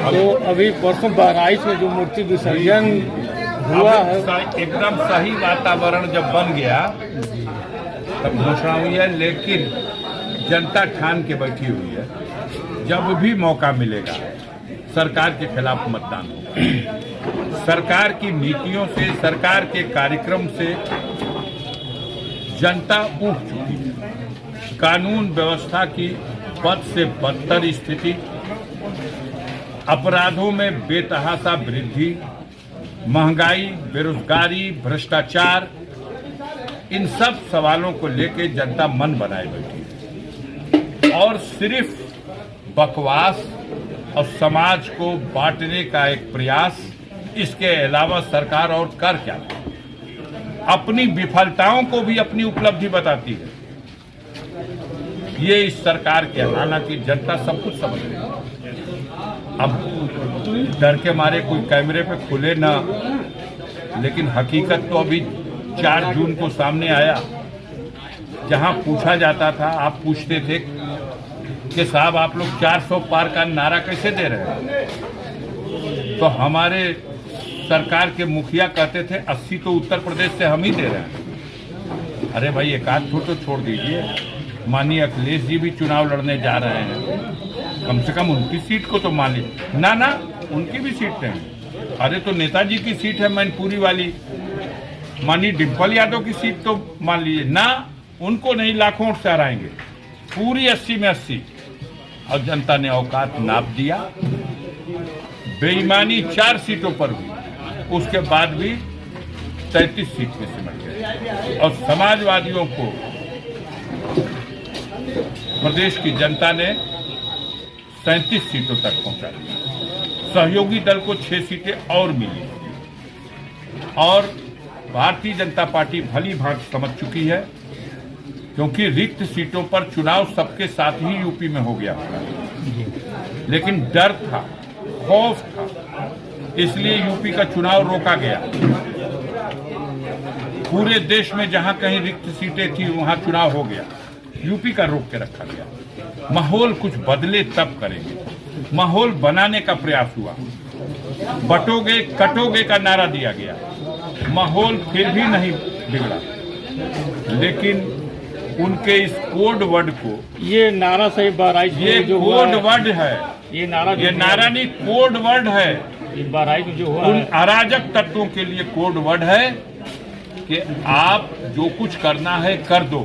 तो अभी परसों बहराइच में जो मूर्ति विसर्जन हुआ है, एकदम सही वातावरण जब बन गया तब घोषणा हुई है, लेकिन जनता ठान के बैठी हुई है जब भी मौका मिलेगा सरकार के खिलाफ मतदान होगा। सरकार की नीतियों से, सरकार के कार्यक्रम से जनता ऊब चुकी है। कानून व्यवस्था की बद से बदतर स्थिति, अपराधों में बेतहाशा वृद्धि, महंगाई, बेरोजगारी, भ्रष्टाचार, इन सब सवालों को लेकर जनता मन बनाए बैठी है और सिर्फ बकवास और समाज को बांटने का एक प्रयास, इसके अलावा सरकार और कर क्या? अपनी विफलताओं को भी अपनी उपलब्धि बताती है। ये इस सरकार के, हालांकि जनता सब कुछ समझ रही है। अब डर के मारे कोई कैमरे पे खुले ना, लेकिन हकीकत तो अभी 4 जून को सामने आया, जहां पूछा जाता था, आप पूछते थे कि साहब आप लोग 400 पार का नारा कैसे दे रहे हैं, तो हमारे सरकार के मुखिया कहते थे 80 तो उत्तर प्रदेश से हम ही दे रहे हैं। अरे भाई एक आध तो छोड़ दीजिए, माननीय अखिलेश जी भी चुनाव लड़ने जा रहे हैं, कम से कम उनकी सीट को तो मान लीजिए। ना उनकी भी सीट है। अरे तो नेताजी की सीट है मैनपुरी वाली, माननीय डिम्पल यादव की सीट तो मान लीजिए ना, उनको नहीं लाखों से हराएंगे, पूरी 80 में 80। और जनता ने औकात नाप दिया, बेईमानी 4 सीटों पर भी, उसके बाद भी 33 सीट में सिमट गए और समाजवादियों को प्रदेश की जनता ने 37 सीटों तक पहुंचा दिया। सहयोगी दल को 6 सीटें और मिली और भारतीय जनता पार्टी भली भांति समझ चुकी है, क्योंकि रिक्त सीटों पर चुनाव सबके साथ ही यूपी में हो गया, लेकिन डर था, खौफ था, इसलिए यूपी का चुनाव रोका गया। पूरे देश में जहां कहीं रिक्त सीटें थी वहां चुनाव हो गया, यूपी का रोक के रखा गया। माहौल कुछ बदले तब करेंगे, माहौल बनाने का प्रयास हुआ। बटोगे कटोगे का नारा दिया गया, माहौल फिर भी नहीं बिगड़ा, लेकिन उनके इस कोड वर्ड को, ये नारा सही बहराइच, ये जो कोड वर्ड है, ये नारा नहीं, कोड वर्ड है। बहराइच जो हुआ उन अराजक तत्वों के लिए कोड वर्ड है कि आप जो कुछ करना है कर दो,